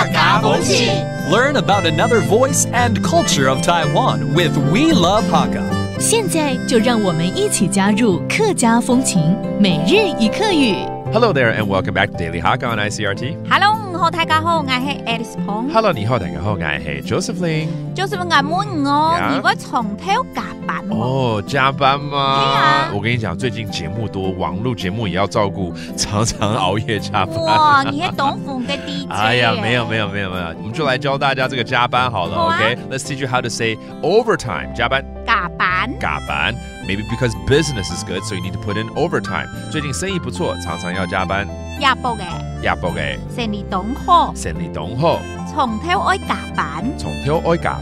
客家风情 Learn about another voice and culture of Taiwan with We Love Hakka. 现在就让我们一起加入客家风情每日一客语。Hello there and welcome back to Daily Hakka on ICRT. Hello， 你好，大家好，我是 Alice Pong。Hello， 你好，大家好，我是 Josephine。Josephine， 我問你會從頭加班嗎？哦，加班嗎？對啊。我跟你講，最近節目多，網絡節目也要照顧，常常熬夜加班。哇，你係東風嘅 DJ。哎呀，沒有，我們就來教大家這個加班好了。OK，let's teach you how to say overtime， 加班。加班 Maybe because business is good, so you need to put in overtime. 最近生意不錯，常常要加班。bogˋ生意東好，從頭愛加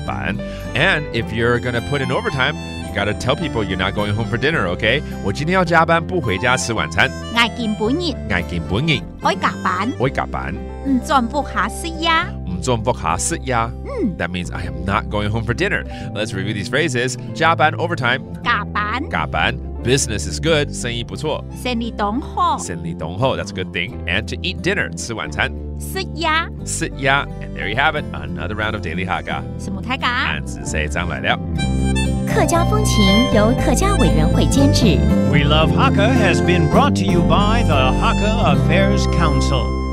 班。And if you're gonna put in overtime, you gotta tell people you're not going home for dinner, okay? 我今天要加班，不回家吃晚餐。愛見本人，愛加班。唔准不下息呀。That means I am not going home for dinner. Let's review these phrases. 加班 overtime. 加班 Business is good. 生意不錯。生意東好。That's a good thing. And to eat dinner. 吃晚餐。息呀。And there you have it. Another round of Daily Hakka. 什麼大家？按字say章來了。客家風情由客家委員會監製。 We Love Hakka has been brought to you by the Hakka Affairs Council.